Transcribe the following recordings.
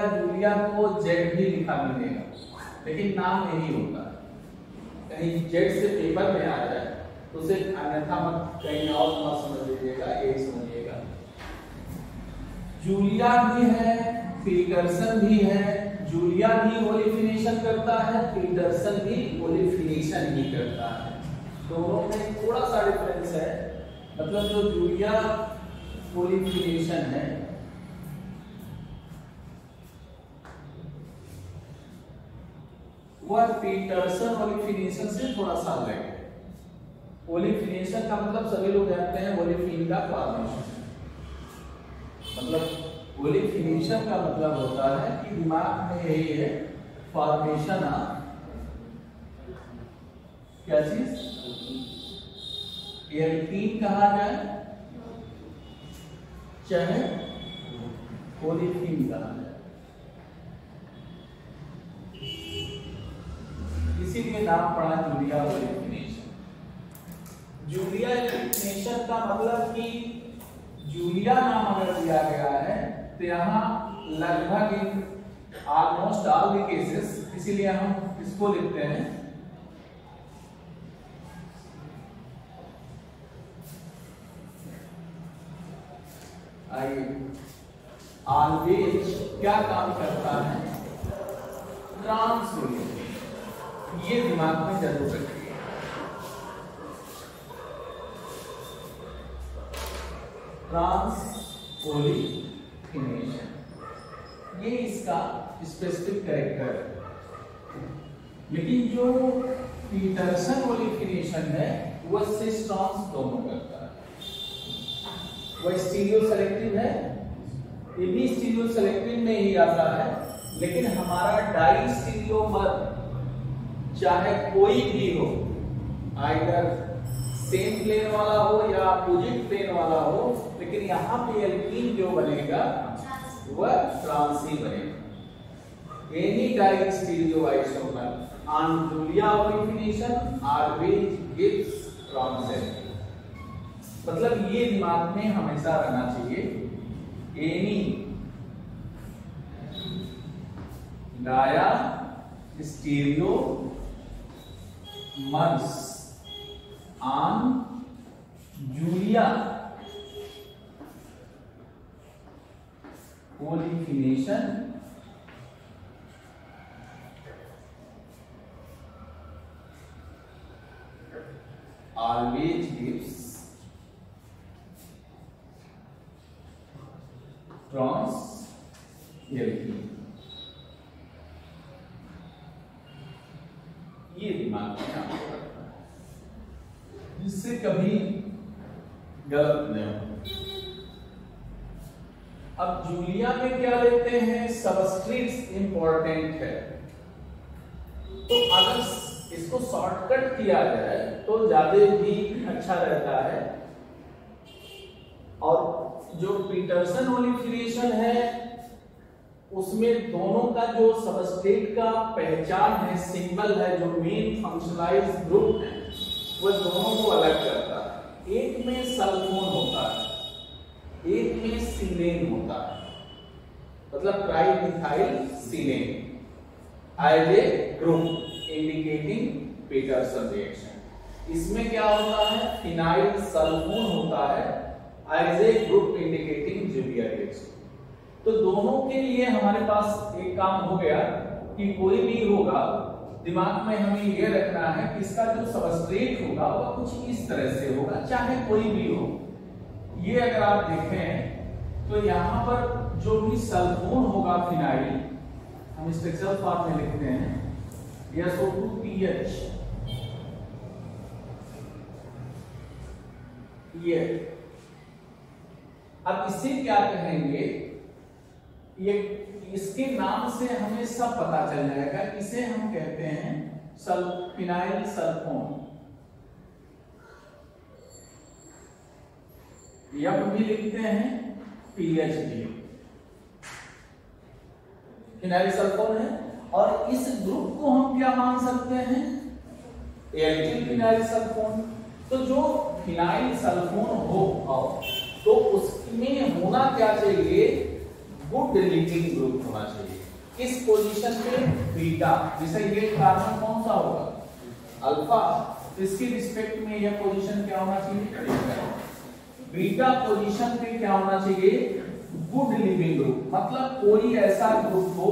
Julia को Z भी लिखा मिलेगा, लेकिन नाम यही होता है। कहीं जेड से पेपर में आ जाए तो उसे अन्यथा मत कहीं और मत समझ लीजिएगा, यही समझिएगा। जूलिया भी है, पीटरसन भी है। जूलिया भी ओलिफिनेशन करता है, पीटरसन भी ओलिफिनेशन ही करता है। दोनों में थोड़ा सा डिफरेंस है, मतलब जो जूलिया ओलिफिनेशन है वह पीटरसन ओलिफिनेशन से थोड़ा सा अलग है। ओलिफिनेशन का मतलब सभी लोग जानते हैं, ओलिफिन का फॉर्मेशन। मतलब ओलिफिनेशन का मतलब होता है कि दिमाग में यही है, फॉर्मेशन ऑफ क्या चीज, एल्कीन कहा जाए चाहे ओलिफिन कहा जाए, इसीलिए नाम पड़ा जूलिया ओलिफिनेशन। जूलिया ओलिफिनेशन का मतलब कि जूलिया नाम अगर दिया गया है तो यहाँ लगभग ऑलमोस्ट ऑल द केसेस, इसीलिए हम इसको लिखते हैं ऑलवेज क्या काम करता है, ट्रांसओलिफिनेशन। ये दिमाग में जरूर रखिए। ट्रांसओलिफिनेशन ये इसका स्पेसिफिक कैरेक्टर है। लेकिन जो पीटरसन ओलिफिनेशन है वह सिस ट्रांस दोनों करता है। वह स्टीरियो सेलेक्टिव है, ये भी स्टीरियो सेलेक्टिव में ही आता है, लेकिन हमारा डाई स्टीरियोमर चाहे कोई भी हो, आइदर सेम प्लेन वाला हो या अपोजिट प्लेन वाला हो, लेकिन यहाँ पे एल्कीन जो बनेगा वह ट्रांस ही बनेगा। Any diastereoisomer on Julia olefination always gives trans alkene. मतलब ये दिमाग में हमेशा रहना चाहिए, any diastereomers on Julia olefination always gives trans alkene. ये दिमाग में काम करता है, जिससे कभी गलत नहीं हो। अब जूलिया में क्या लेते हैं, सबस्ट्रेट्स इंपॉर्टेंट है, तो अगर इसको शॉर्टकट किया जाए तो ज्यादा भी अच्छा रहता है। और जो पीटरसन ओलिफिनेशन है उसमें दोनों का जो सबस्ट्रेट का पहचान है, सिंबल है, जो मेन फंक्शनलाइज्ड ग्रुप है, वह दोनों को अलग करता है। एक में सल्फोन होता है, एक में सीलेन होता है, मतलब trimethyl silane as a group indicating Peterson reaction. इसमें क्या होता है, फिनाइल सल्फोन होता है as a group indicating Julia reaction. तो दोनों के लिए हमारे पास एक काम हो गया कि कोई भी होगा, दिमाग में हमें यह रखना है कि इसका जो सबस्ट्रेट होगा वह कुछ इस तरह से होगा, चाहे कोई भी हो। ये अगर आप देखें तो यहाँ पर जो भी सल्फोन होगा फिनाइल, हम स्ट्रक्चरल फॉर्म में लिखते हैं SO2PH, ये। अब इसे क्या कहेंगे, ये इसके नाम से हमें सब पता चल जाएगा। इसे हम कहते हैं फिनाइल सल्फोन, यप भी लिखते हैं, PH भी। फिनाइल सल्फोन है, और इस ग्रुप को हम क्या मान सकते हैं, एल्किल फिनाइल सल्फोन। तो जो फिनाइल सल्फोन हो तो उसमें होना क्या चाहिए, गुड लिविंग ग्रुप होना चाहिए। किस पोजीशन पे? बीटा। जैसे ये कार्बन कौन सा होगा? अल्फा। इसके रिस्पेक्ट में यह पोजीशन क्या होना चाहिए? बीटा पोजीशन पे क्या होना चाहिए? Good leaving group. मतलब कोई ऐसा ग्रुप हो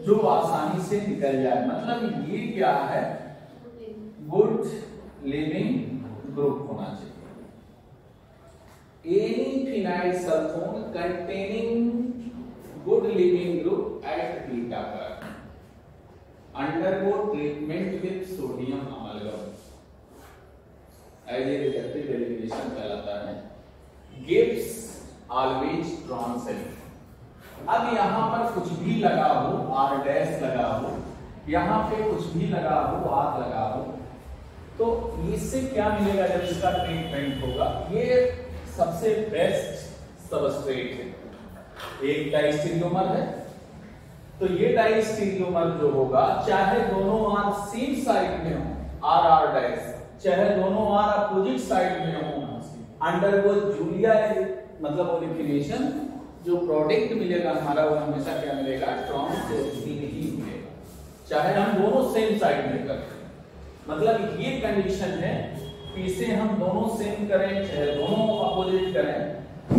जो आसानी से निकल जाए। मतलब ये क्या है? गुड लिविंग ग्रुप होना चाहिए। Any phenyl sulfone containing good living group at beta पर undergo treatment with sodium amalgam as a reductive elimination कहलाता है। Gives always translate. अब यहां पर कुछ भी लगा हो, आर डैश लगा हो, यहां पे कुछ भी लगा हो, आर लगा हो, तो इससे क्या मिलेगा जब इसका ट्रीटमेंट होगा? ये सबसे बेस्ट सबस्ट्रेट है। एक डाइस्टीरियोमर है, तो ये डाइस्टीरियोमर जो होगा, चाहे दोनों आर सेम साइड में हो, आर आर डैश, चाहे दोनों आर अपोजिट साइड में हो, अंडरगो जूलिया मतलब ओलिफिनेशन, जो प्रोडक्ट मिलेगा हमारा वो हमेशा क्या मिलेगा? ट्रांसएल्कीन ही मिलेगा, चाहे हम दोनों सेम साइड में करते हैं। मतलब ये कंडीशन है कि इसे हम दोनों सेम करें चाहे दोनों अपोजिट करें,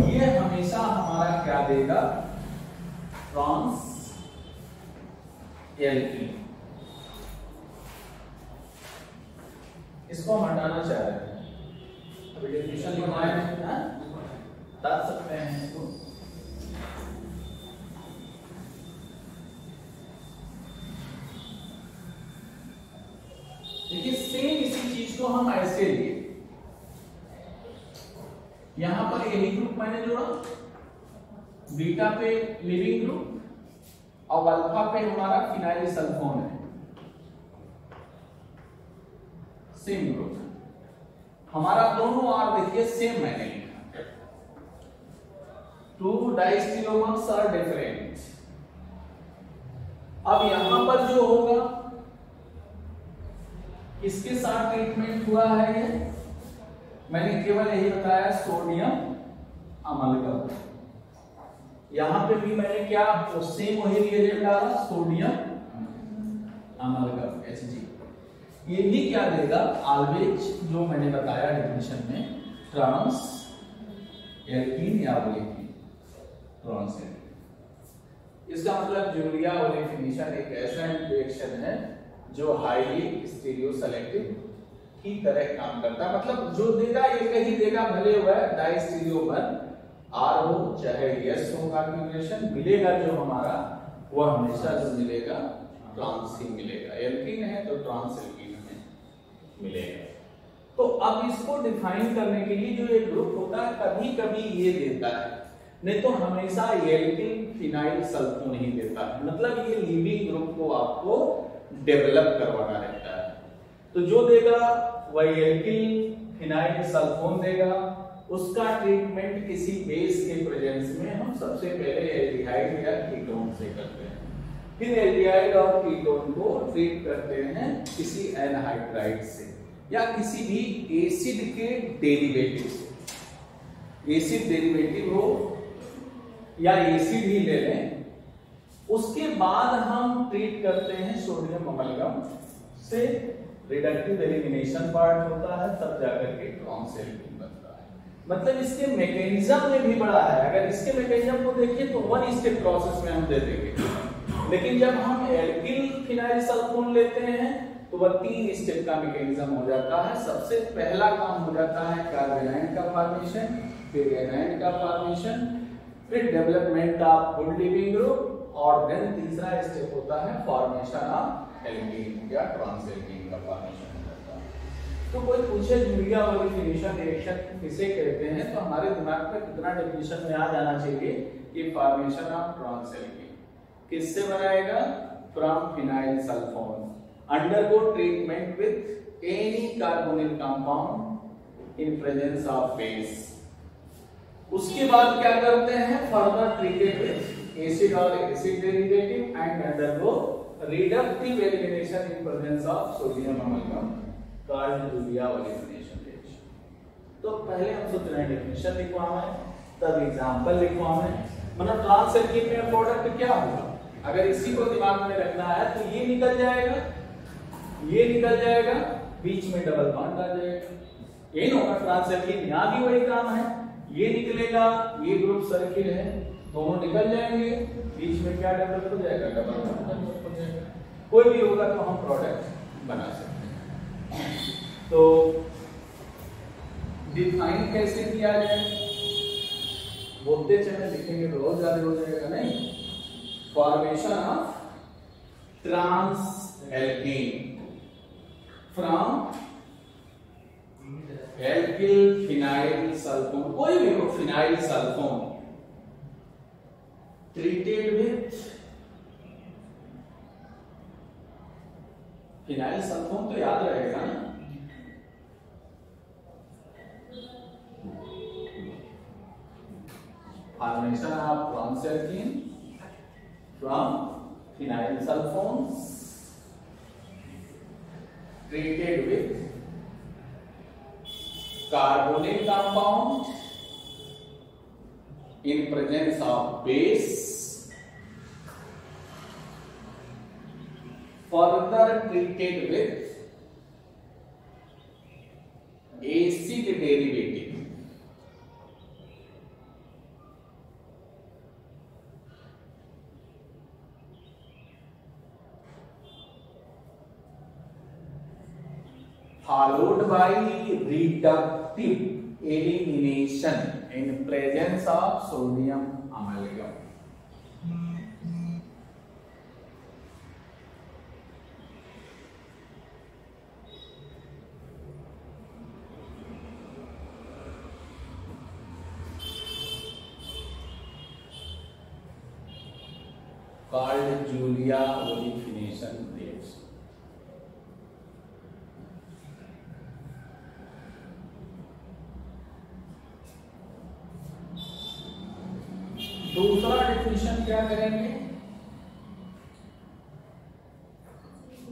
ये हमेशा हमारा क्या देगा? ट्रांसएल्कीन। इसको हम हटाना चाह रहे हैं, अभी डेफिनेशन लिखवाए हैं, बता सकते हैं इसको। देखिए सेम इसी चीज को हम ऐसे लिए, यहां पर यही ग्रुप मैंने जोड़ा, बीटा पे लिविंग ग्रुप और अल्फा पे हमारा फिनाइल सल्फोन है, सेम ग्रुप। हमारा दोनों आर देखिए सेम मैंने लिखा, टू डाइस्टीरियोमर्स आर डिफरेंट। अब यहां पर जो होगा, इसके साथ ट्रीटमेंट हुआ है, ये मैंने केवल यही बताया, सोडियम अमलगम। यहां पे भी मैंने क्या सेम वही रिएजेंट डाला, सोडियम अमलगम Hg। ये भी क्या देगा? ऑलवेज, जो मैंने बताया डेफिनेशन में, ट्रांस एल्कीन या ओलेफिन, ट्रांसएल्कीन। इसका मतलब जूलिया ओलेफिनेशन एक ऐसा रिएक्शन है जो हाईली स्टीरियो सेलेक्टिव की तरह काम करता है। मतलब जो देगा ये ही देगा, भले हुआ डाइस्टीरियोमर आर हो चाहे एस हो, कॉन्फ़िगरेशन मिलेगा जो हमारा, वो हमेशा जो मिलेगा ट्रांस ही मिलेगा। एल्कीन है तो ट्रांसएल्कीन मिलेगा। तो अब इसको डिफाइन करने के लिए जो ये ग्रुप होता है, कभी कभी ये देता है, नहीं तो हमेशा एल्कीन फिनाइल सल्फोन ही देता है। मतलब ये लिविंग ग्रुप को आपको डेवलप करवाना रहता है। तो जो देगा वह एल्कीन फिनाइल सल्फोन देगा। उसका ट्रीटमेंट किसी बेस के प्रेजेंस में हम सबसे पहले एल्डिहाइड या कीटोन से करते हैं, फिर एल्डिहाइड और कीटोन को ट्रीट करते हैं किसी एनहाइड्राइड से या किसी भी एसिड के डेरिवेटिव से। एसिड डेरिवेटिव हो या एसिड ही ले लें, उसके बाद हम ट्रीट करते हैं सोडियम अमलगम से। रिडक्टिव एलिमिनेशन पार्ट होता है, तब जाकर के ट्रांसएल्कीन बनता है। मतलब इसके मैकेनिज्म में भी बड़ा है। अगर इसके मैकेनिज्म को देखिए तो वन स्टेप प्रोसेस में हम दे देंगे, लेकिन जब हम एल्किल फिनाइल सल्फोन लेते हैं तो वह 3 स्टेप का मैकेनिज्म हो जाता है। सबसे पहला काम हो जाता है कार्बेनाइन का फॉर्मेशन, फिर एनाइन का फॉर्मेशन, फिर development of good leaving group, और देन तीसरा स्टेप होता है फॉर्मेशन ऑफ एल्कीन या ट्रांसएल्कीन का फॉर्मेशन होता है। तो कोई पूछे जूलिया ओलेफिनेशन रिएक्शन किसे कहते हैं, तो हमारे दिमाग में कितना डेफिनेशन में आ जाना चाहिए कि फॉर्मेशन ऑफ ट्रांसएल्कीन किससे बनाएगा? From phenyl sulfone undergo treatment with any carbonyl compound in presence of base. उसके बाद क्या करते हैं? फर्दर ट्रीटेड विद एसिड और acid derivative and undergo reductive elimination in presence of sodium amalgam called Julia olefination reaction. तो पहले हम सोच रहे हैं डेफिनेशन लिखवाना है, तब एग्जांपल लिखवाना है, मतलब ट्रांस एल्कीन में प्रोडक्ट क्या होगा, अगर इसी को दिमाग में रखना है तो ये निकल जाएगा, ये निकल जाएगा, बीच में डबल बॉन्ड आ जाएगा, ये होगा ट्रांस एल्कीन। यहां भी वही काम है, ये निकलेगा, ये ग्रुप सर्किल है, दोनों निकल जाएंगे, बीच में क्या डेवलप हो जाएगा, डबल बॉन्ड डेवलप हो जाएगा। कोई भी होगा तो हम प्रोडक्ट बना सकते हैं। तो डिफाइन कैसे किया जाए, बोलते चले लिखेंगे तो बहुत ज्यादा हो जाएगा, नहीं। Formation of trans alkene from alkyl phenyl sulfone, कोई भी हो, phenyl sulfone treated with, phenyl sulfone तो याद रहेगा ना, formation of trans alkene from phenyl sulfones treated with carbonyl compound in presence of base, further treated with acid derivative, followed by reductive elimination in presence of sodium amalgam. Called Julia olefination reaction. दूसरा definition क्या करेंगे,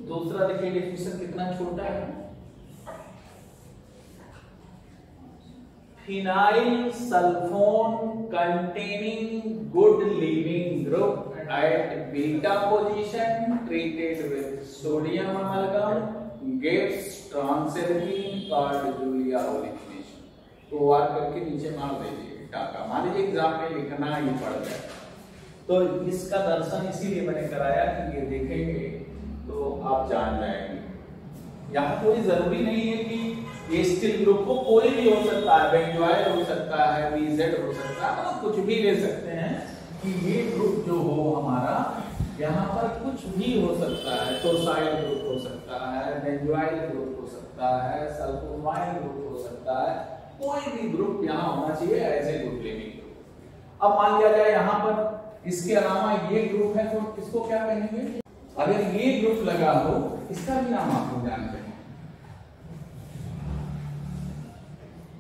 दूसरा देखिए definition कितना छोटा है, phenyl sulfone containing good leaving group at beta position treated with sodium amalgam gives trans alkene called Julia olefination। तो वार करके नीचे मार दीजिए टाका, मान लीजिए एग्जाम में लिखना ही पड़ जाए, तो इसका दर्शन इसीलिए मैंने कराया कि ये देखेंगे तो आप जान जाएंगे। यहाँ कोई जरूरी नहीं है कि ये स्टील ग्रुप को कोई भी हो सकता है, बेंजोइल हो सकता है, बीजेड हो सकता है, मतलब कुछ भी ले सकते हैं कि ये ग्रुप जो हो हमारा, यहाँ पर कुछ भी हो सकता है, टोसाइल ग्रुप हो सकता है, बेंजोइल ग्रुप हो सकता है, सल्फोनाइल ग्रुप हो सकता है, कोई भी ग्रुप यहाँ होना चाहिए ऐसे ग्रुप लिविंग ग्रुप। अब मान लिया जाए यहाँ पर इसके अलावा ये ग्रुप है तो इसको क्या कहेंगे, अगर ये ग्रुप लगा हो इसका भी नाम आप लोग जानते हैं,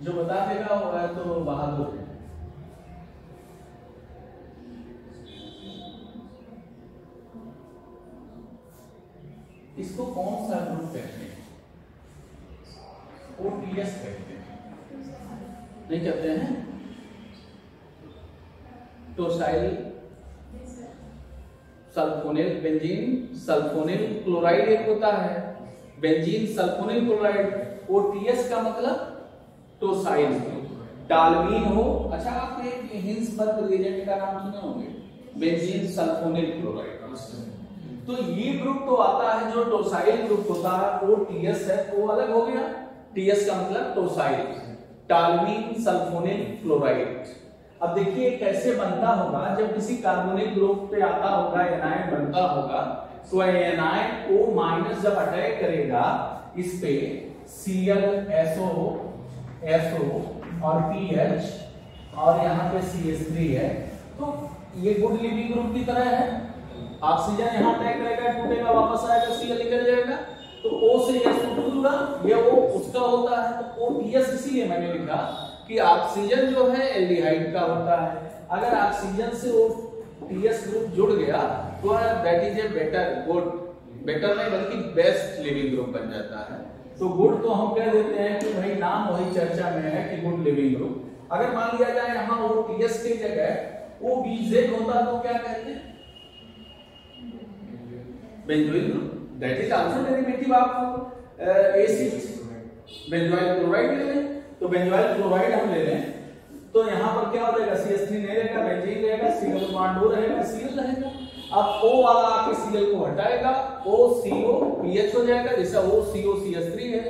जो बता देगा वो है तो बहादुर है। इसको कौन सा ग्रुप कहते हैं, ओटीएस कहते हैं, नहीं कहते हैं, टोसाइल सल्फोनिल बेंजीन सल्फोनिल क्लोराइड एक होता है, बेंजीन सल्फोनिल क्लोराइड, ओटीएस का मतलब टोसाइल डाल्मीन हो। अच्छा आपने एक हिंसबर्ग रिएजेंट का नाम सुने होंगे, बेंजीन सल्फोनिल क्लोराइड, तो ये ग्रुप तो आता है जो टोसाइल ग्रुप होता है, ओटीएस है तो अलग हो गया, टीएस का मतलब टोसाइल, टाल्मीन सल्फोनिल क्लोराइड। अब देखिए कैसे बनता होगा, जब किसी कार्बोनिल ग्रुप पे आता होगा एनायन बनता होगा, तो एनायन O माइनस जब अटैक करेगा इस पे Cl SO और PH और यहाँ पे CH3 है, तो ये गुड लिविंग ग्रुप की तरह है। ऑक्सीजन यहाँ अटैक करेगा, टूटेगा, वापस आएगा, Cl निकल जाएगा, तो O से SO2 जुड़ा, ये O उसका होता है, तो OTS इसीलिए मैंने लिखा कि ऑक्सीजन जो है एल्डिहाइड का होता है, अगर ऑक्सीजन से OTS ग्रुप जुड़ गया तो that is a better, good, better नहीं बल्कि बेस्ट लिविंग ग्रुप बन जाता है। तो गुड तो हम कह देते हैं कि भाई नाम वही चर्चा में है कि गुड लिविंग ग्रुप। अगर मान लिया जाए यहाँ OTS की जगह वो BZ होता तो क्या कहते हैं, benzoyl group. That is also derivative आप एसिड बेंजोइल क्लोराइड ले लें, तो बेंजोइल क्लोराइड हम ले लें तो यहाँ पर क्या हो जाएगा, CH3 नहीं रहेगा, बेंजीन रहेगा, Cl बॉन्ड O रहेगा, Cl रहेगा। अब O वाला आके Cl को हटाएगा, OCO PH हो जाएगा, जैसा OCO CH3 है,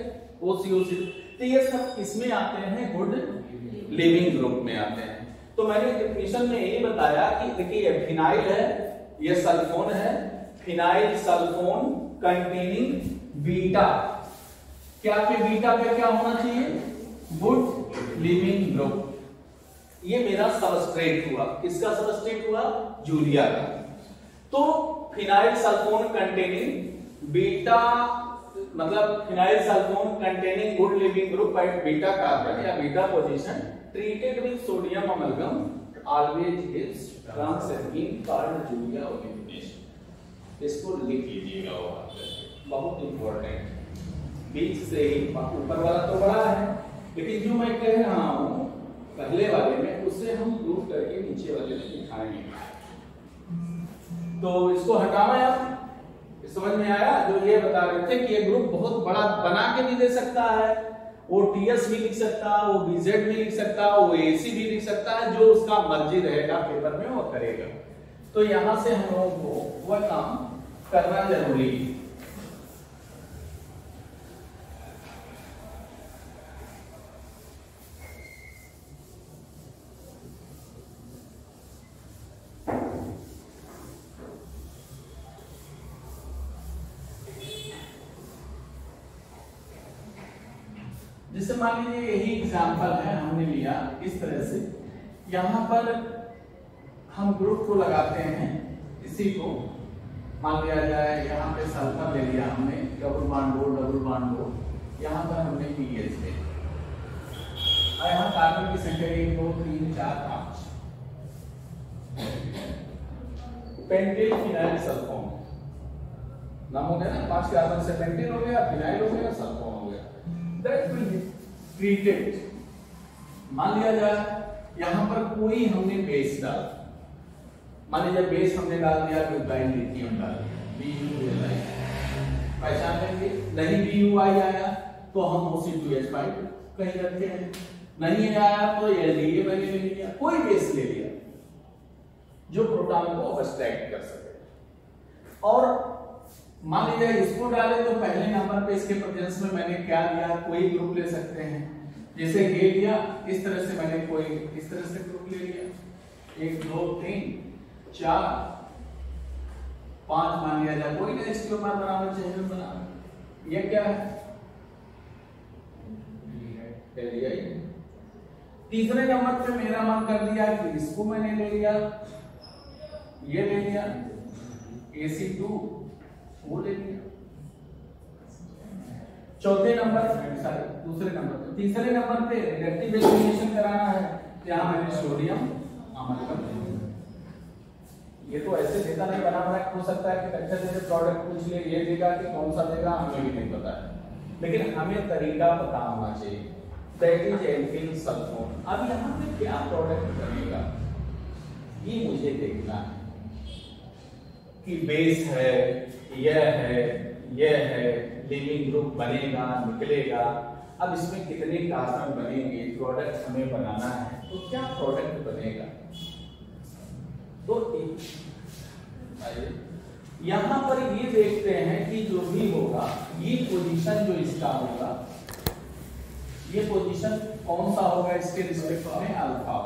OCO तो ये सब किसमें आते हैं, गुड लिविंग ग्रुप में आते हैं। तो मैंने डेफिनेशन में यही बताया कि देखिए फिनाइल है, ये सल्फोन है, फिनाइल सल्फोन कंटेनिंग बीटा, क्या पे बीटा पे क्या होना चाहिए, गुड लिविंग ग्रुप। ये मेरा सबस्ट्रेट हुआ, किसका सबस्ट्रेट हुआ, यूरिया का। तो फिनाइल सल्फोन कंटेनिंग बीटा, मतलब phenyl sulfone containing good living group at beta carbon या beta position treated with sodium amalgam always gives trans amine called urea olefination. इसको लिख लीजिएगा, बहुत इंपॉर्टेंट। बीच से ही ऊपर वाला तो बड़ा है, लेकिन जो मैं कह रहा हूं पहले वाले में उससे हम प्रूव करके नीचे वाले में दिखाएंगे। तो इसको हटाना आप, समझ में आया। जो ये बता रहे थे कि ये ग्रुप बहुत बड़ा बना के भी दे सकता है, वो TS भी लिख सकता है, वो BZ भी लिख सकता है, वो AC भी लिख सकता है, जो उसका मर्जी रहेगा पेपर में वो करेगा। तो यहां से हम लोगों को वह काम करना जरूरी है। जैसे मान लीजिए यही एग्जांपल है, हमने लिया इस तरह से, यहां पर हम ग्रुप को लगाते हैं, इसी को मान लिया जाए, यहां पे सल्फर ले लिया हमने, डबल बॉन्ड O, यहां पर हमने PH ले, और यहां कार्बन की संख्या 1 2 3 4 5, पेंटिल फिनाइल सल्फोन नाम हो गया ना, 5 कार्बन से पेंटिल हो गया, फिनाइल हो गया, सल्फोन हो गया। That will be treated। मान लिया जाए यहां पर कोई हमने बेस डाला, मान लीजिए बेस हमने डाल दिया, ब्यूटाइल लिथियम डाल दिया, BuLi पहचान लेंगे। नहीं BuI आया तो हम OC2H5 कहीं रखते हैं, नहीं आया तो LDA मैंने ले लिया, कोई बेस ले लिया जो प्रोटॉन को अब्स्ट्रैक्ट कर सके। और मान लीजिए इसको डाले तो पहले नंबर पे इसके प्रेजेंस में मैंने क्या लिया, कोई ग्रुप ले सकते हैं, जैसे ये लिया, इस तरह से मैंने कोई इस तरह से ग्रुप ले लिया, 1 2 3 4 5 मान लिया जाए, कोई ना इसके ऊपर बनाना चाहिए बनाना। ये क्या है, LDI। तीसरे नंबर पे मेरा मन कर दिया कि इसको मैंने ले लिया, ये ले लिया, AC2 वो ले लिया। चौथे नंबर दूसरे नंबर पे, तीसरे नंबर पे रिडक्टिव एलिमिनेशन कराना है, यहां मैंने सोडियम अमलगम। ये तो ऐसे देता नहीं, बना बना हो सकता है कि कच्चा जैसे प्रोडक्ट पूछ ले, ये देगा कि कौन सा देगा हमें भी नहीं पता है, लेकिन हमें तरीका पता होना चाहिए। That is alkyl sulphone. अब यहां पे क्या प्रोडक्ट बनेगा ये मुझे देखना है, कि बेस है, यह है, लिविंग ग्रुप बनेगा, निकलेगा। अब इसमें कितने कार्बन बनेंगे, प्रोडक्ट हमें बनाना है, तो क्या प्रोडक्ट बनेगा। तो यहां पर ये देखते हैं कि जो भी होगा, ये पोजीशन जो इसका होगा, ये पोजीशन कौन सा होगा इसके रिस्पेक्ट में, अल्फा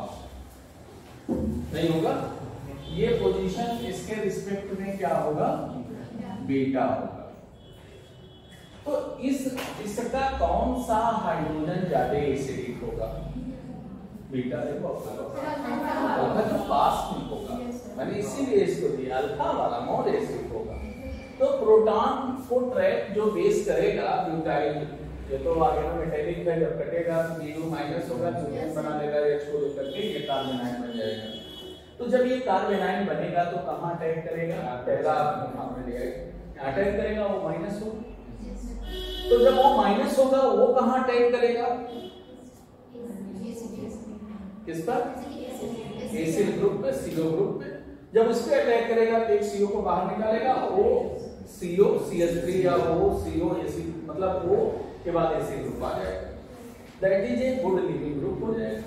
नहीं होगा, ये पोजीशन इसके रिस्पेक्ट में क्या होगा, बीटा होगा। तो इसका कौन सा हाइड्रोजन ज्यादा एसिडिक होगा, बीटा देखो अल्फा जो पास में होगा, मैंने इसीलिए इसको दिया, अल्फा वाला मोर एसिडिक होगा। तो प्रोटॉन को ट्रैप जो बेस करेगा ब्यूटाइल, ये तो आगे में मेटालिक है, जब कटेगा तो Bu माइनस होगा, तो बना देगा H को लेकर के, ये कार्बोनाइल बन जाएगा। तो जब ये कार्बोनाइल बनेगा तो कहां अटैक करेगा, पहला हमने लिया अटैक करेगा, वो माइनस होगा। तो जब वो माइनस होगा वो कहां अटैक करेगा, किस पर, एसिड ग्रुप पे, CO ग्रुप पे। जब इस पे अटैक करेगा तो एक CO को बाहर निकालेगा, O CO CH3 या O CO AC, मतलब O के बाद AC ग्रुप आ जाएगा, that is a good leaving group हो जाएगा।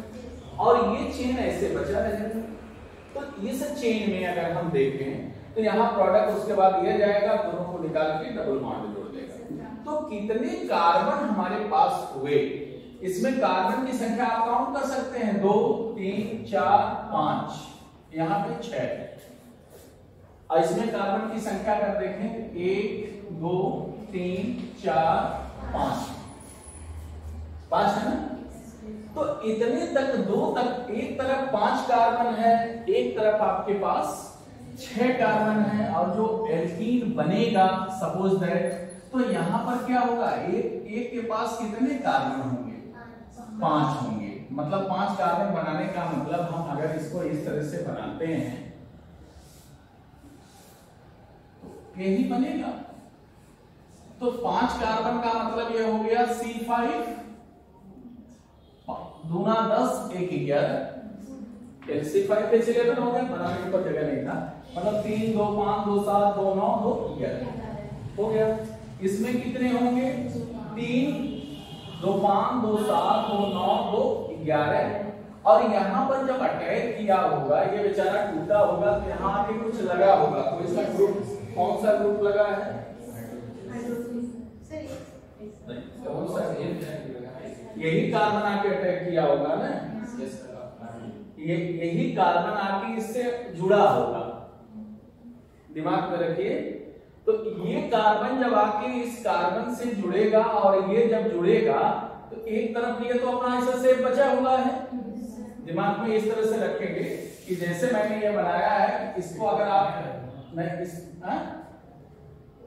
और ये चेन ऐसे बचा रहेगा। तो इस चेन में अगर हम देखें तो यहाँ प्रोडक्ट उसके बाद दिया जाएगा, दोनों को निकाल के डबल बॉन्ड जोड़ देगा। तो कितने कार्बन हमारे पास हुए, इसमें कार्बन की संख्या आप काउंट कर सकते हैं, 2 3 4 5, यहाँ पे 6। और इसमें कार्बन की संख्या कर देखें, 1 2 3 4 5, 5 है ना। तो इतने तक, 2 तक, एक तरफ 5 कार्बन है, एक तरफ आपके पास 6 कार्बन है। और जो एल्कीन बनेगा सपोज दैट, तो यहां पर क्या होगा, एक के पास कितने कार्बन होंगे, 5 होंगे। मतलब 5 कार्बन बनाने का मतलब, हम अगर इसको इस तरह से बनाते हैं तो यही बनेगा। तो 5 कार्बन का मतलब ये हो गया C5 दूना 10 1 11, C5 पे 11 हो गया, बनाने के ऊपर जगह नहीं था, मतलब 3 2 5 2 7 2 9 2 11 हो गया। इसमें कितने होंगे, 3 2 5 2 7 2 9 2 11। और यहाँ पर जब अटैक किया होगा, ये बेचारा टूटा होगा, तो यहाँ आके कुछ लगा होगा, तो इसका ग्रुप, कौन सा ग्रुप लगा है, कौन सा, यही कार्बन आके अटैक किया होगा ना, यही कार्बन आके इससे जुड़ा होगा, दिमाग में रखिए। तो ये कार्बन जब आके इस कार्बन से जुड़ेगा, और ये जब जुड़ेगा तो एक तरफ ये तो अपना ऐसा शेप बचा हुआ है, दिमाग में इस तरह से रखेंगे कि जैसे मैंने ये बनाया है, इसको अगर आप नहीं इस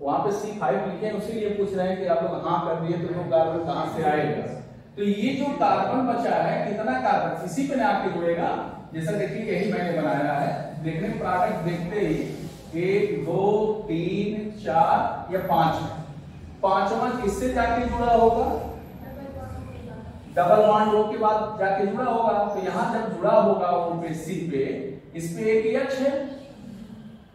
वहां पे C5 लिखे, उसी लिए पूछ रहे हैं कि आप लोग हाँ कर दिए तो कार्बन कहां से आएगा। तो ये जो कार्बन बचा है, कितना कार्बन इसी पे आके जुड़ेगा, जैसा देखिए यही मैंने बनाया है, देखने प्रोडक्ट देखते ही 1 2 3 4 या 5, पांचवा किससे जाके जुड़ा होगा, डबल बॉन्ड O के बाद जाके जुड़ा होगा। तो यहाँ जब जुड़ा होगा O पे C पे, इस पे एक H है,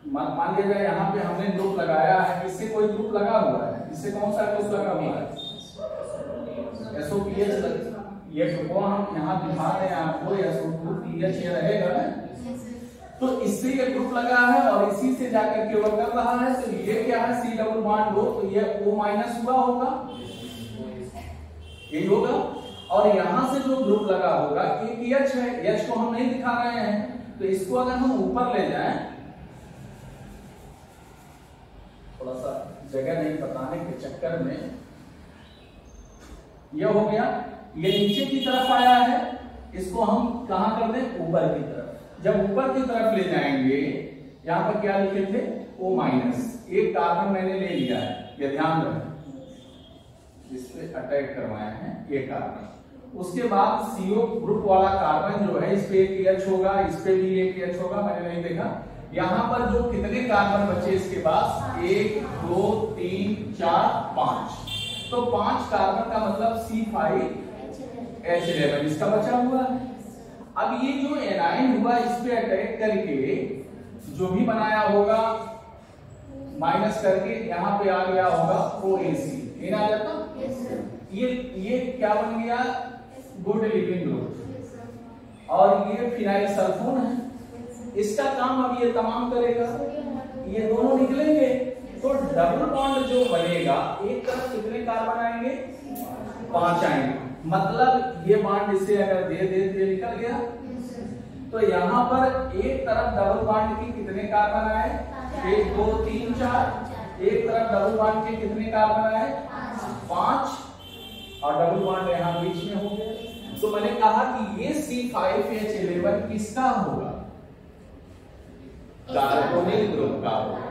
मान लीजिए यहाँ पे हमने ग्रुप लगाया है, इससे कोई ग्रुप लगा हुआ है, इससे कौन सा ग्रुप लगा हुआ है, SO2H, ये को हम यहाँ दिखा रहे हैं आपको, SO2H ये रहेगा ना, तो इससे ये ग्रुप लगा है और इसी से जाकर के वो कर रहा है। तो ये क्या है, C डबल बॉन्ड O, तो ये O माइनस हुआ होगा, यही होगा। और यहां से जो ग्रुप लगा होगा, एक H है, H को हम नहीं दिखा रहे हैं, तो इसको अगर हम ऊपर ले जाएं, थोड़ा सा जगह नहीं बताने के चक्कर में, यह हो गया, ये नीचे की तरफ आया है, इसको हम कहां कर दें, ऊपर की तरफ। जब ऊपर की तरफ ले जाएंगे, यहां पर क्या लिखे थे, O माइनस, एक कार्बन मैंने ले लिया है, ये ध्यान रखें, इस पे अटैक करवाए हैं ये कार्बन। उसके बाद CO ग्रुप वाला कार्बन जो है, इस पे एक H होगा, इस पे भी एक H होगा, मैंने नहीं देखा। यहाँ पर जो कितने कार्बन बचे इसके पास, 1 2 3 4 5, तो 5 कार्बन का मतलब C5H11 इसका बचा हुआ है। अब ये जो एनाइन हुआ, इस पे अटैक करके जो भी बनाया होगा माइनस करके, यहाँ पे आ गया होगा OAC, इन आ जाता, ये क्या बन गया, गुड लिविंग ग्रुप। और ये फिनाइल सल्फोन है, इसका काम अब ये तमाम करेगा, ये दोनों निकलेंगे, तो डबल बॉन्ड जो बनेगा, एक तरफ कितने कार्बन आएंगे, 5 आएंगे, मतलब ये बॉन्ड इसे अगर दे दे निकल गया, तो यहाँ पर एक तरफ डबल बॉन्ड की कितने कार्बन आए, 1 2 3 4, एक तरफ डबल बॉन्ड के कितने कार्बन आए, 5, और डबल बॉन्ड यहाँ बीच में हो गया। तो मैंने कहा कि ये C5H11 किसका होगा, कार्बोनिल ग्रुप का होगा,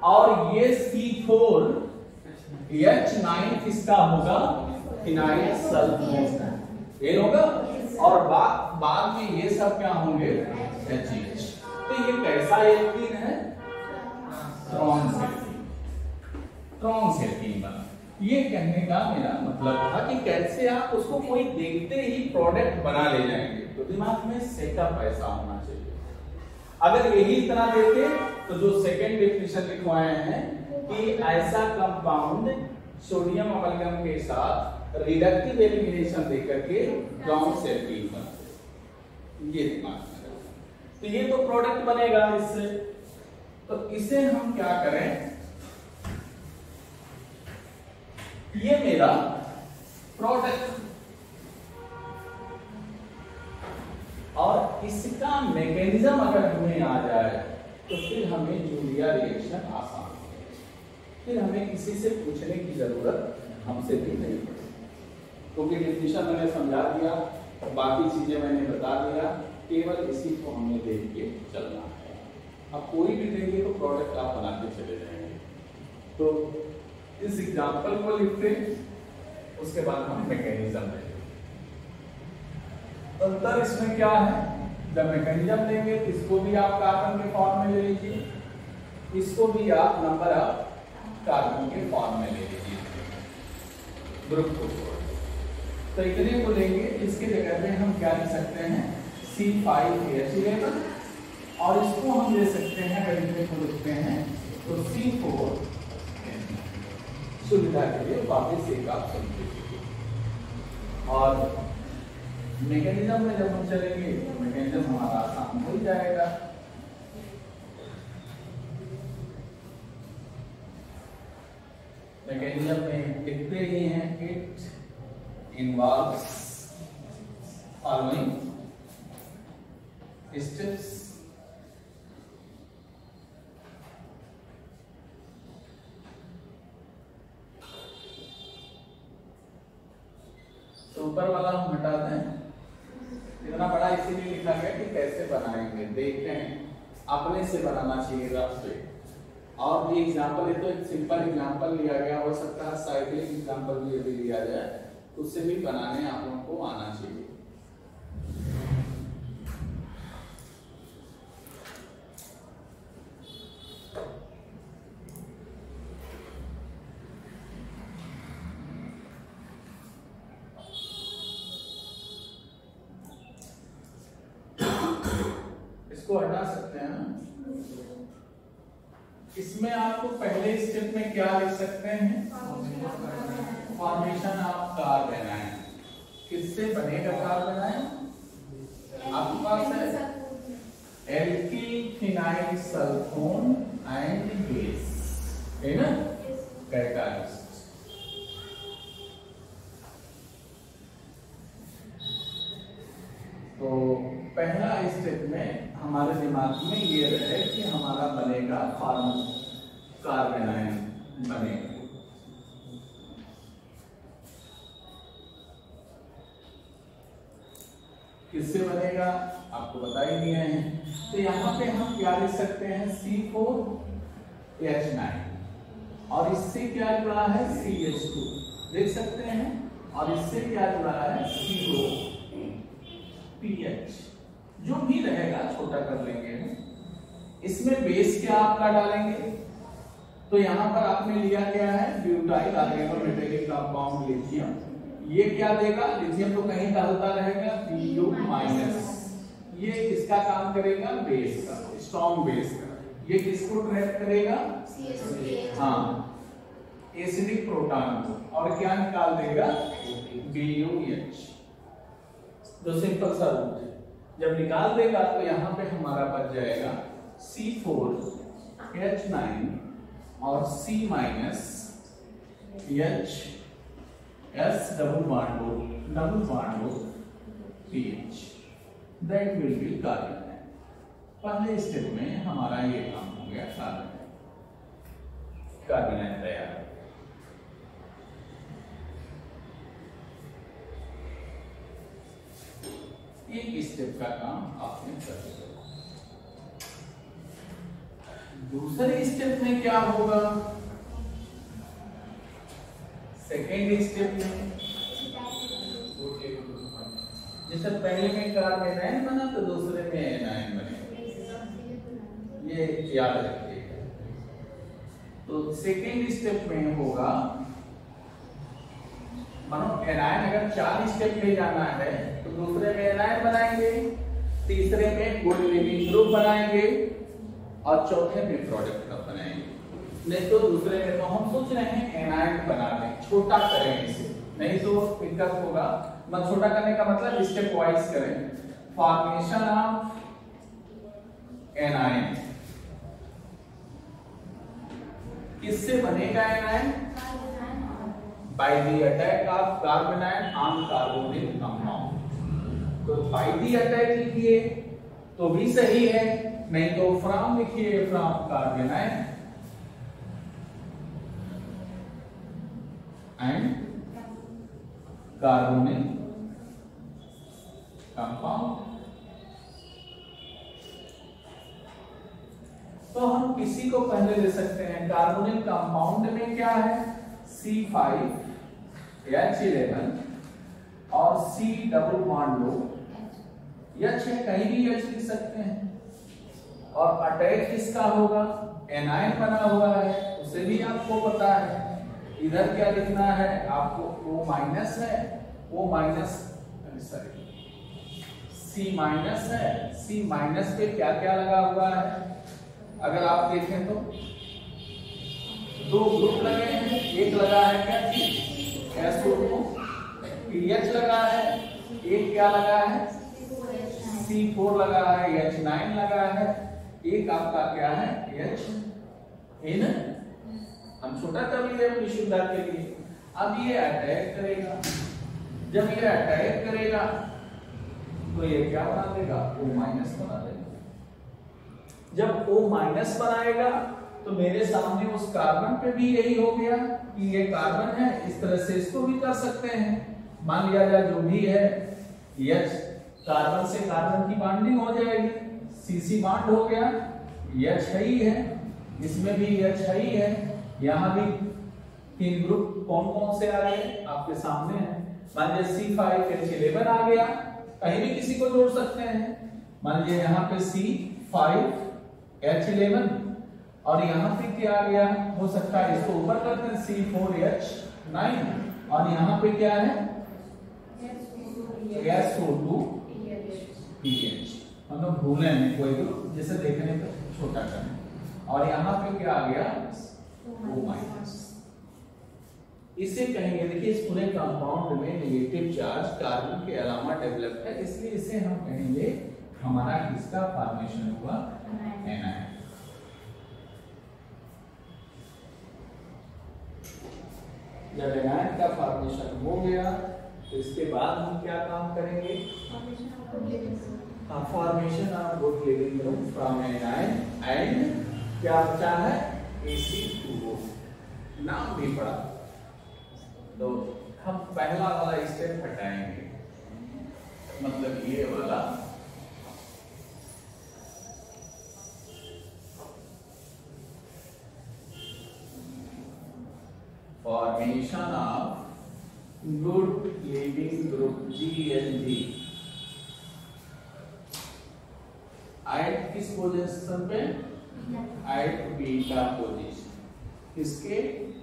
और ये C4H9 किसका होगा, फिनाइल सल्फोन, ये होगा। और बाद में ये सब क्या होंगे, HH। तो ये कैसा एल्कीन है, ट्रांस एल्कीन बना। ये कहने का मेरा मतलब था कि कैसे आप उसको कोई देखते ही प्रोडक्ट बना ले जाएंगे। तो दिमाग में सेटअप ऐसा होना चाहिए। अगर यही इतना देते तो जो सेकंड डेफिनेशन लिखवाए हैं कि ऐसा कंपाउंड सोडियम अमलगम के साथ रिडक्टिव एलिमिनेशन देकर के ग्राउंड से एल्कीन बनते, ये दिमाग में रखना। तो ये तो प्रोडक्ट बनेगा इससे, तो इसे हम क्या करें, ये मेरा प्रोडक्ट और इसका मैकेनिज्म अगर हमें आ जाए तो फिर हमें जूलिया रिएक्शन आसान है, फिर हमें किसी से पूछने की जरूरत हमसे भी नहीं पड़ेगी, क्योंकि डेफिनेशन मैंने समझा दिया, बाकी चीजें मैंने बता दिया, केवल इसी को हमें देख के चलना है। अब कोई भी देंगे तो प्रोडक्ट आप बनाते चले जाएंगे। तो इस एग्जांपल को लिखते, उसके बाद हम मैकेनिज्म लेंगे। अंतर इसमें क्या है, जब मैकेनिज्म लेंगे तो इसको भी आप कार्बन के फॉर्म में ले लीजिए, इसको भी आप नंबर ऑफ कार्बन के फॉर्म में ले लीजिए ग्रुप को। तो इतने को लेंगे, इसके जगह पे हम क्या लिख सकते हैं C5H11, और इसको हम ले सकते हैं, अगर इतने को लिखते हैं तो C4, सुविधा के लिए वापस एक आप समझिए। और मैकेनिज्म में जब हम चलेंगे तो मैकेनिज्म हमारा आसान हो जाएगा। मैकेनिज्म में लिखते ही हैं, इट इन्वॉल्व्स फॉलोइंग स्टेप्स। तो ऊपर वाला हम हटा दें, इतना बड़ा इसीलिए लिखा गया कि कैसे बनाएंगे, देखें अपने से बनाना चाहिए रफ से। और भी एग्जांपल है, तो एक सिंपल एग्जांपल लिया गया, हो सकता है साइक्लिक एग्जांपल भी यदि लिया जाए तो उससे भी बनाने आप लोगों को आना चाहिए। इसको हटा सकते हैं ना। इसमें आपको पहले स्टेप में क्या लिख सकते हैं, फॉर्मेशन ऑफ कार्बेनाइन। किससे बनेगा कार्बेनाइन, आपके पास है alkyl phenyl sulphone and base, है ना, कैटालिस्ट। तो पहला स्टेप में हमारे दिमाग में ये रहे कि हमारा बनेगा कार्बेनाइन बनेगा। किससे बनेगा आपको बता ही दिए हैं। तो यहाँ पे हम क्या लिख सकते हैं, C4H9, और इससे क्या जुड़ा है CH2 देख सकते हैं, और इससे क्या जुड़ा है COPH, जो भी रहेगा छोटा कर लेंगे। इसमें बेस क्या आपका डालेंगे, तो यहाँ पर आपने लिया क्या है, butyl organo metallic compound lithium. ये क्या देगा, लिथियम तो कहीं डालता रहेगा, Pu-, ये किसका काम करेगा, बेस का, स्ट्रॉन्ग बेस का। ये किसको ट्रैप करेगा, हाँ एसिडिक प्रोटॉन को, और क्या निकाल देगा, BUH, जो सिंपल सा रूट है। जब निकाल देगा तो यहाँ पे हमारा बच जाएगा C4H9 और C- H double bond O PH, that will be carbon. पहले स्टेप में हमारा ये काम हो गया, कार्बन तैयार। एक स्टेप का काम आपने कर लिया। दूसरे स्टेप में क्या होगा, सेकेंड स्टेप में जैसे पहले में कार्बेनाइन बना तो दूसरे में एनाइन बनेगा, ये याद रखिएगा। तो सेकेंड स्टेप में होगा, मानो एनाइन अगर अगर 4 स्टेप ले जाना है तो दूसरे में एनायन बनाएंगे, तीसरे में गुड लिविंग ग्रुप बनाएंगे और चौथे में प्रोडक्ट कप बनाएंगे। नहीं तो दूसरे में तो हम सोच रहे हैं एनायन बना दें, छोटा करें इसे, नहीं तो दिक्कत होगा। मतलब छोटा करने का मतलब स्टेप वाइज करें। फॉर्मेशन ऑफ एनायन, किससे बनेगा anion? By the attack of carbanion on carbonyl compound. तो बाय द अटैक लिखिए तो भी सही है, नहीं तो फ्रॉम लिखिए, from carbanion and carbonyl compound. तो हम किसी को पहले ले सकते हैं। कार्बोनिल कंपाउंड में क्या है? C5H11 और C डबल बॉन्ड लो H है, कहीं भी H लिख सकते हैं। और अटैक किसका होगा? एनायन बना हुआ है, उसे भी आपको पता है। इधर क्या लिखना है आपको? O माइनस है, O minus sorry C minus है। C माइनस पे क्या क्या लगा हुआ है? अगर आप देखें तो 2 ग्रुप लगे हैं, एक लगा है क्या SO2, PH लगा है, एक क्या लगा है C4 लगा है, H9 लगा है, एक आपका क्या है H है ना। हम छोटा कर लिए अपनी सुविधा के लिए। अब ये अटैक करेगा, जब ये अटैक करेगा तो ये क्या बना देगा? O माइनस बना देगा। जब O माइनस बनाएगा तो मेरे सामने उस कार्बन पे भी यही हो गया कि ये कार्बन है, इस तरह से इसको भी कर सकते हैं। मान लिया जाए जो भी है H, कार्बन से कार्बन की बॉन्डिंग हो जाएगी, CC बॉन्ड हो गया, H है ही है, इसमें भी H है ही है, यहाँ भी 3 ग्रुप कौन कौन से आ गए आपके सामने है। मान लीजिए C5H11 आ गया, कहीं भी किसी को जोड़ सकते हैं। मान लीजिए यहाँ पे C5H11 और यहाँ पे क्या आ गया? हो सकता है इसको ऊपर करते हैं C4H9 और यहाँ पे क्या है SO2PH। मतलब भूले नहीं कोई ग्रुप, जिसे देखने पे छोटा करें। और यहाँ पे क्या आ गया? O minus. इसे कहेंगे, देखिए इस पूरे कंपाउंड में नेगेटिव चार्ज कार्बन के अलावा डेवलप है, इसलिए इसे हम कहेंगे हमारा किसका फॉर्मेशन हुआ? एनायन। जब एनायन का फॉर्मेशन हो गया तो इसके बाद हम क्या काम करेंगे? Formation of good leaving group from anion and क्या बचा है? AC2O। नाम भी पढ़ा। तो हम पहला वाला स्टेप हटाएंगे, मतलब ये वाला formation of good living group GLG at किस पोजीशन पे? एट बीटा पोजीशन, किसके?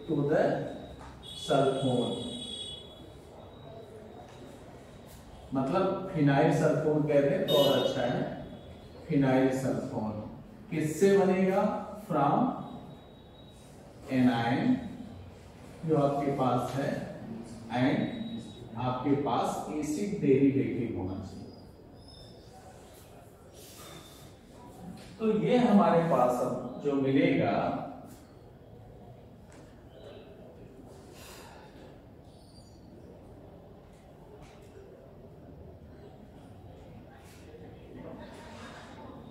To the sulfone. मतलब फिनाइल सल्फोन कहते हैं तो और अच्छा है, फिनाइल सल्फोन। किससे बनेगा? फ्रॉम एनायन जो आपके पास है एंड आपके पास एसिड डेरिवेटिव होना चाहिए। तो ये हमारे पास अब जो मिलेगा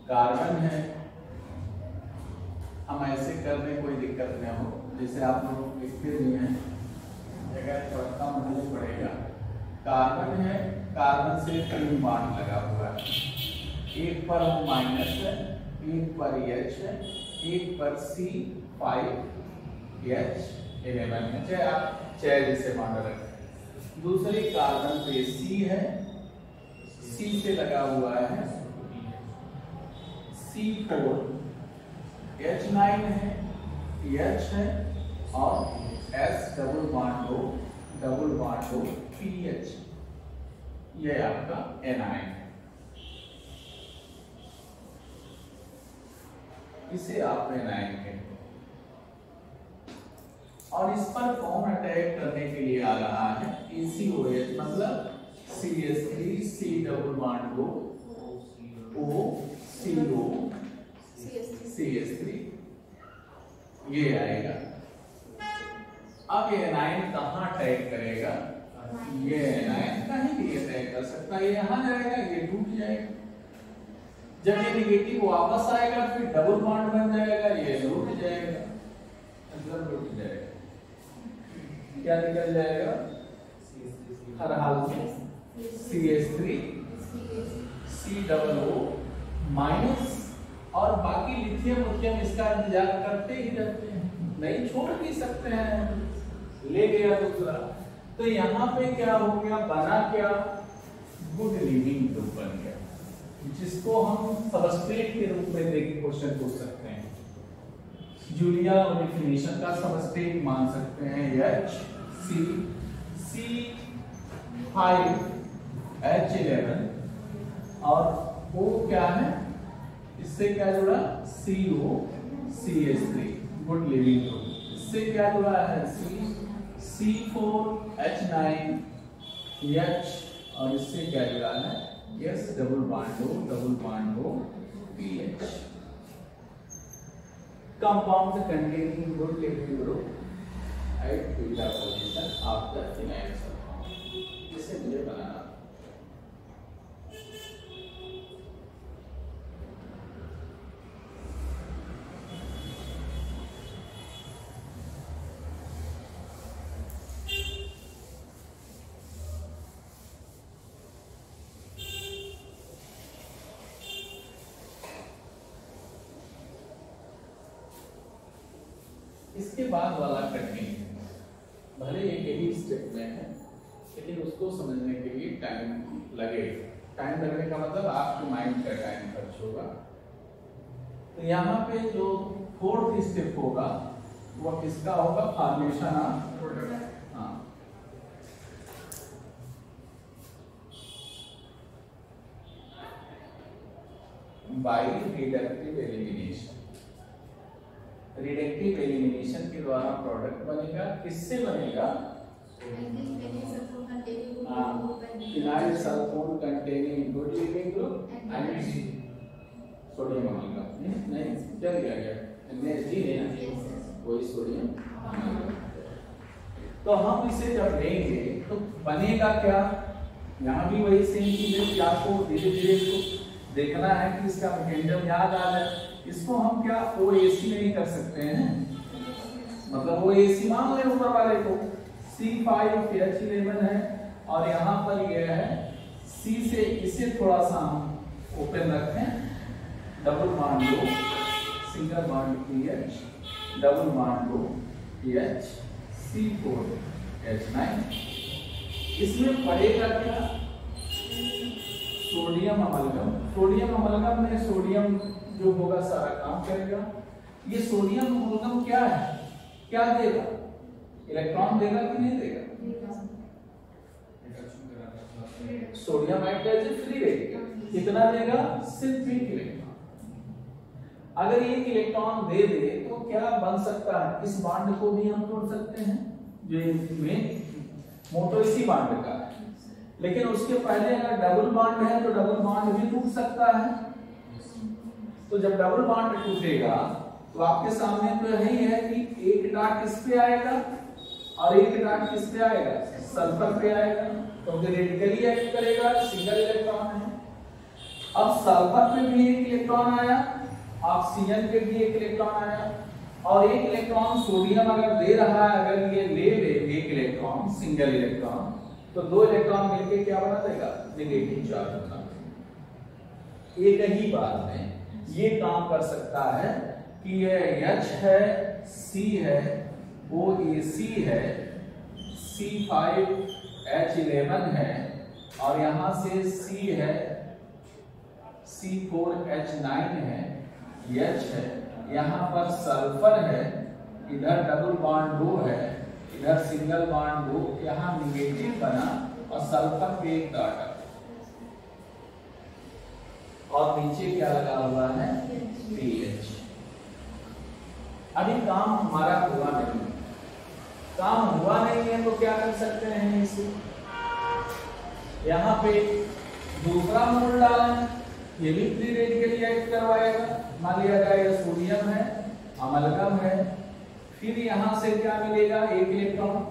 कार्बन है। हम ऐसे करने कोई दिक्कत नहीं हो, जैसे आप लोग लिखते नहीं हैं, जगह थोड़ा कम होना पड़ेगा। कार्बन है, कार्बन से 3 बॉन्ड लगा हुआ है, एक पर O माइनस है, एक पर H है, एक पर C5H11 है, चाहे आप चाहे जैसे बॉन्ड रखें। दूसरी कार्बन पे C है, C से लगा हुआ है C4H9 है, H है और S double bond O double bond हो पीएच, ये आपका एनायन है। इसे आप एनायन कहते हैं। और इस पर कौन अटैक करने के लिए आ रहा है? ECOH मतलब CH3 C डबल बॉन्ड हो O CO CH3, ये आएगा। अब ये एनायन कहाँ अटैक करेगा? ये एनायन कहीं भी अटैक कर सकता है, ये यहाँ जाएगा, ये टूट जाएगा। जब ये नेगेटिव वापस आएगा फिर डबल बॉन्ड बन जाएगा, ये टूट जाएगा, मतलब टूट जाएगा। क्या निकल जाएगा? हर हाल में CH3 C double O minus, और बाकी लिथियम लिथियम इसका इंतजार करते ही रहते हैं, नहीं छोड़ भी सकते हैं, ले गया दूसरा। तो यहाँ पे क्या हो गया? बना क्या? गुड लिविंग ग्रुप बन गया, जिसको हम सबस्ट्रेट के रूप में देख क्वेश्चन पूछ सकते हैं। यूरिया डेफिनेशन का सबस्ट्रेट मान सकते हैं HCC5H11, और वो क्या है? इससे क्या जुड़ा? COCH3 good leaving group. इससे क्या जुड़ा है? C4H9H, और इससे क्या जुड़ा है? S डबल बॉन्ड हो PH। Compound containing good living group at beta position after phenyl sulfone. इसे मुझे बनाना। इसके बाद वाला कटिंग भले एक ही स्टेप में है, लेकिन उसको समझने के लिए टाइम लगेगा। टाइम लगने का मतलब आपके माइंड का टाइम खर्च होगा। तो यहाँ पे जो फोर्थ स्टेप होगा वो किसका होगा? Formation of product. हाँ, by reductive elimination. Reductive elimination के द्वारा प्रोडक्ट बनेगा। किससे बनेगा? Phenyl sulfone containing good living group and sodium amalgam. नहीं, क्या दिया गया? जी है, वही सोडियम। तो हम इसे जब लेंगे तो बनेगा क्या? यहाँ भी वही सेम चीज है कि आपको धीरे धीरे इसको देखना है कि इसका मैकेनिज्म याद आ जाए। इसको हम क्या OAC नहीं कर सकते हैं? मतलब OAC मान लें ऊपर वाले को, C5H11 है, और यहाँ पर यह है C से इसे थोड़ा सा हम ओपन रखें, डबल बॉन्ड लो, single bond PH, double bond लो PH, C4H9। इसमें पड़ेगा क्या? Sodium amalgam. सोडियम अमलगम में सोडियम जो होगा सारा काम करेगा। ये सोडियम अमलगम क्या है? क्या देगा? इलेक्ट्रॉन देगा कि नहीं देगा? सोडियम हाइड्रोजन फ्री रहेगा। कितना देगा? सिर्फ एक इलेक्ट्रॉन। अगर एक इलेक्ट्रॉन दे दे तो क्या बन सकता है? इस बॉन्ड को भी हम तोड़ सकते हैं, जो इसमें मोटो इसी बॉन्ड का है। लेकिन उसके पहले अगर डबल बॉन्ड है तो डबल बॉन्ड भी टूट सकता है। तो जब डबल बॉन्ड टूटेगा तो आपके सामने तो यही है कि एक डॉट किस पे आएगा और एक डॉट किस पे आएगा? सल्फर पे आएगा, क्योंकि रेडिकली एक्ट करेगा, सिंगल इलेक्ट्रॉन है। अब सल्फर पे भी एक इलेक्ट्रॉन आया, ऑक्सीजन पे भी एक इलेक्ट्रॉन आया, और एक इलेक्ट्रॉन सोडियम अगर दे रहा है, अगर ये ले ले एक इलेक्ट्रॉन, सिंगल इलेक्ट्रॉन, तो दो इलेक्ट्रॉन मिलके क्या बना देगा? नेगेटिव चार्ज बना देगा। एक ही बात में ये काम कर सकता है कि ये H है, C है, OAC है, C5H11 है, और यहां से C है, C4H9 है, H है, यहां पर सल्फर है, इधर डबल बॉन्ड लो है, इधर सिंगल बॉन्ड ग्रुप, यहाँ निगेटिव बना और सल्फर पे एक डाटा, और नीचे क्या लगा हुआ है पीएच। अभी काम हमारा हुआ नहीं, काम हुआ नहीं है तो क्या कर सकते हैं, इसे यहाँ पे दूसरा मोल डालें, ये भी फ्री रेडिकल रिएक्ट करवाएगा। मान लिया जाए ये सोडियम है, अमलगम है, फिर यहां से क्या मिलेगा, एक इलेक्ट्रॉन,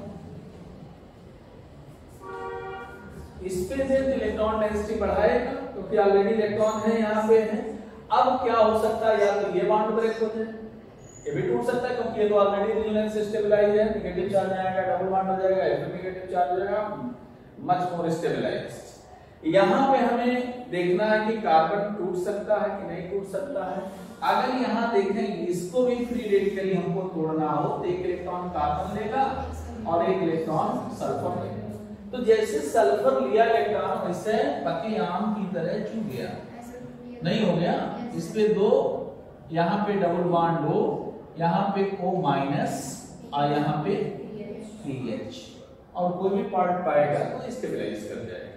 इस पे से इलेक्ट्रॉन डेंसिटी बढ़ाएगा क्योंकि ऑलरेडी इलेक्ट्रॉन है यहाँ पे है। अब क्या हो सकता है, या तो ये बॉन्ड ब्रेक हो जाए, ये भी टूट सकता है क्योंकि ये तो ऑलरेडी रेजोनेंस स्टेबलाइज है, नेगेटिव चार्ज आएगा, डबल बॉन्ड हो जाएगा, ये तो नेगेटिव चार्ज हो जाएगा, मच मोर स्टेबलाइज्ड। यहाँ पे हमें देखना है कि कार्बन टूट सकता है कि नहीं टूट सकता है। अगर यहाँ देखें इसको भी फ्री रेडिकली हमको तोड़ना हो तो एक इलेक्ट्रॉन कार्बन लेगा और एक इलेक्ट्रॉन सल्फर लेगा। तो जैसे सल्फर लिया इलेक्ट्रॉन वैसे पति आम की तरह चुभ गया, नहीं हो गया, इस पे दो, यहाँ पे डबल बॉन्ड दो, यहाँ पे O माइनस और यहाँ पे PH, और कोई भी पार्ट पाएगा तो स्टेबलाइज कर जाएगा।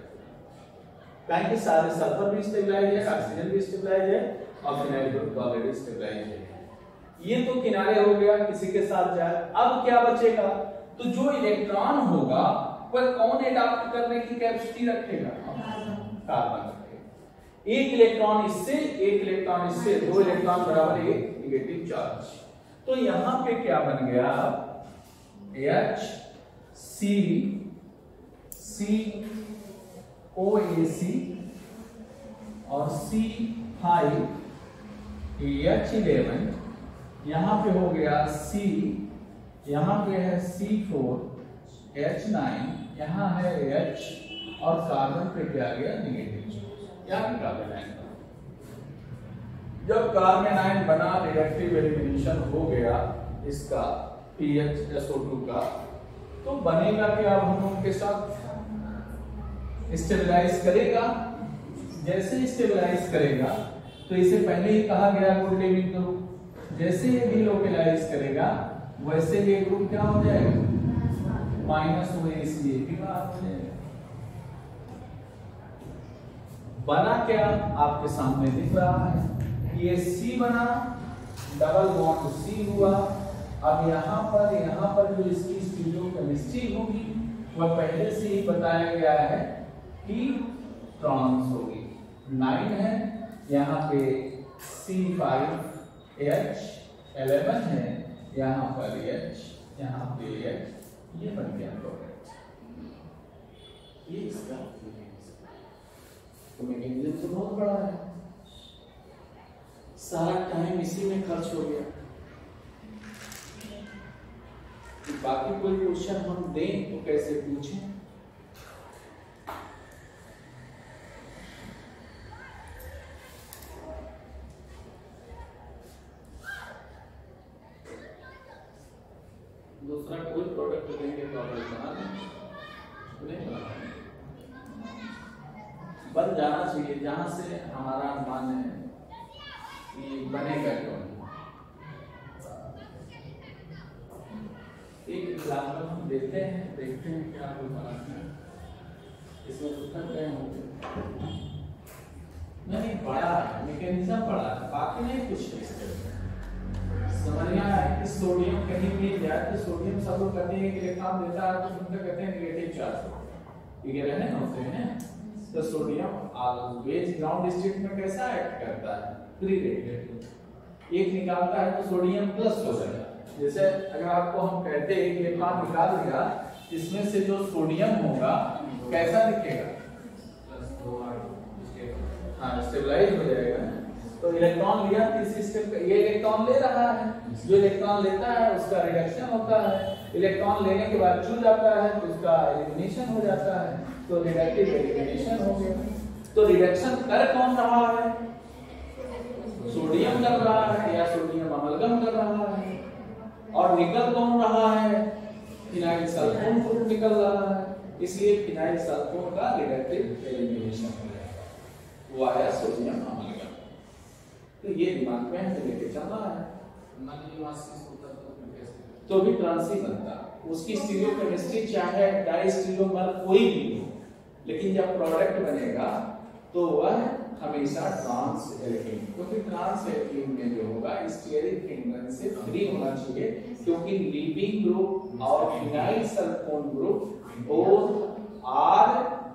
कहें कि सारे सल्फर भी स्टेबलाइज है, ऑक्सीजन भी स्टेबलाइज है और फिनाइल ग्रुप ऑलरेडी स्टेबलाइज है। ये तो किनारे हो गया, किसी के साथ जाए। अब क्या बचेगा, तो जो इलेक्ट्रॉन होगा वह कौन एडाप्ट करने की कैपेसिटी रखेगा, कार्बन रखेगा। एक इलेक्ट्रॉन इससे, एक इलेक्ट्रॉन इससे, दो इलेक्ट्रॉन बराबर एक नेगेटिव चार्ज। तो यहां पे क्या बन गया, HCOAC और C5H11, यहां पे हो गया C, यहां पे है C4H9, यहां है H और कार्बन पे क्या गया नेगेटिव। यहां कार्बन आयन, जब कार्बन आयन बना, रिडक्टिव एलिमिनेशन हो गया इसका PHSO2 का, तो बनेगा क्या, अब हम लोग के साथ स्टेबलाइज करेगा। जैसे स्टेबलाइज करेगा तो इसे पहले ही कहा गया गुड लिविंग ग्रुप, जैसे ये डिलोकेलाइज करेगा वैसे ये ग्रुप क्या हो जाएगा, माइनस OACA की बात हो जाएगा। बना क्या आपके सामने दिख रहा है, ये C बना, डबल बॉन्ड C हुआ। अब यहाँ पर जो इसकी स्टीरियोकेमिस्ट्री होगी वह पहले से ही बताया गया है कि ट्रांस होगी, 9 है, यहाँ पे C5H11 है, यहाँ पर H, यहाँ पे H, ये बन गया प्रोडक्ट। ये इसका तो मैकेनिज्म तो बहुत बड़ा है, सारा टाइम इसी में खर्च हो गया। बाकी कोई क्वेश्चन हम दें तो कैसे पूछें, दूसरा कोई प्रोडक्ट देंगे तो आप बना नहीं बन जाना चाहिए, जहां से हमारा अनुमान है कि बनेगा क्यों। एक एग्जाम्पल हम देते हैं, देखते हैं क्या कोई बनाते हैं, इसमें उत्तर तय होंगे। नहीं बड़ा है, मैकेनिज्म बड़ा है, बाकी नहीं कुछ नहीं। समझ में आया कि सोडियम कहीं मिल जाए तो सोडियम सब लोग कहते हैं कि इलेक्ट्रॉन देता है तो उनका कहते हैं नेगेटिव चार्ज, ये रहने होते हैं। तो सोडियम ऑलवेज ग्राउंड स्टेट में कैसा एक्ट करता है, फ्री रेडिकल, एक निकालता है तो सोडियम प्लस हो जाएगा। जैसे अगर आपको हम कहते हैं कि इलेक्ट्रॉन निकाल दिया, इसमें से जो सोडियम होगा कैसा दिखेगा, हाँ स्टेबलाइज हो जाएगा। तो इलेक्ट्रॉन लिया किसी स्टेप, ये इलेक्ट्रॉन ले रहा है, जो इलेक्ट्रॉन लेता है उसका रिडक्शन होता है, इलेक्ट्रॉन लेने के बाद चूज जाता है तो उसका एलिमिनेशन हो जाता है, तो रिडक्टिव एलिमिनेशन हो गया। तो रिडक्शन कर कौन रहा है, सोडियम कर रहा है या सोडियम अमलगम कर रहा है, और निकल कौन रहा है, फिनाइल सल्फोन ग्रुप निकल रहा है, इसलिए फिनाइल सल्फोन का रिडक्टिव एलिमिनेशन हो जाएगा, वो आया सोडियम अमलगम। तो ये दिमाग में हमें लेके चलना है, तो भी ट्रांस ही बनता, उसकी स्टीरियोकेमिस्ट्री चाहे डाइस्टीरियोमर कोई भी हो, लेकिन जब प्रोडक्ट बनेगा तो वह हमेशा ट्रांस एल्कीन, क्योंकि ट्रांस एल्कीन में जो होगा स्टीयरिक हिंड्रेंस से फ्री होना चाहिए, क्योंकि लीविंग ग्रुप और phenyl sulfone group both are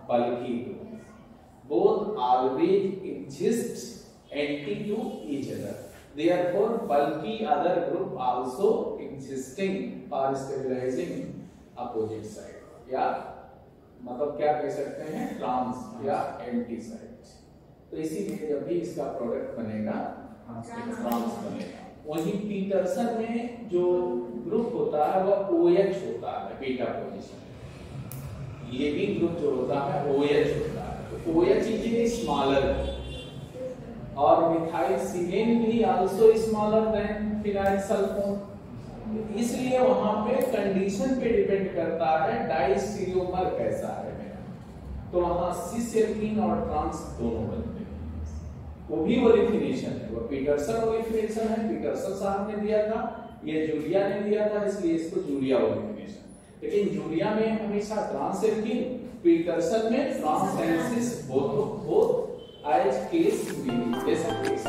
bulky group, both always exist anti to each other, therefore bulky other group also existing for stabilizing opposite side, या मतलब क्या कह सकते हैं ट्रांस या एंटी साइड। तो इसीलिए जब भी इसका प्रोडक्ट बनेगा ट्रांस बनेगा। वही पीटरसन में जो ग्रुप होता है वह OH होता है, बीटा पोजीशन, लिविंग ग्रुप जो होता है OH होता है, तो OH इज स्मॉलर, और मिथाइल सीलेन भी also smaller than phenyl sulphone, इसलिए वहां पे कंडीशन पे डिपेंड करता है डाइस्टीरियोमर कैसा है मेरा, तो वहां सिस एल्कीन और ट्रांस दोनों बनते हैं। वो भी ओलिफिनेशन है, वो पीटरसन ओलिफिनेशन है, पीटरसन साहब ने दिया था, ये जूलिया ने दिया था, इसलिए इसको जूलिया ओलिफिनेशन। लेकिन जूलिया में हमेशा ट्रांस एल्कीन, पीटरसन में ट्रांस एल्सिस, बोथ as case भी, जैसा केस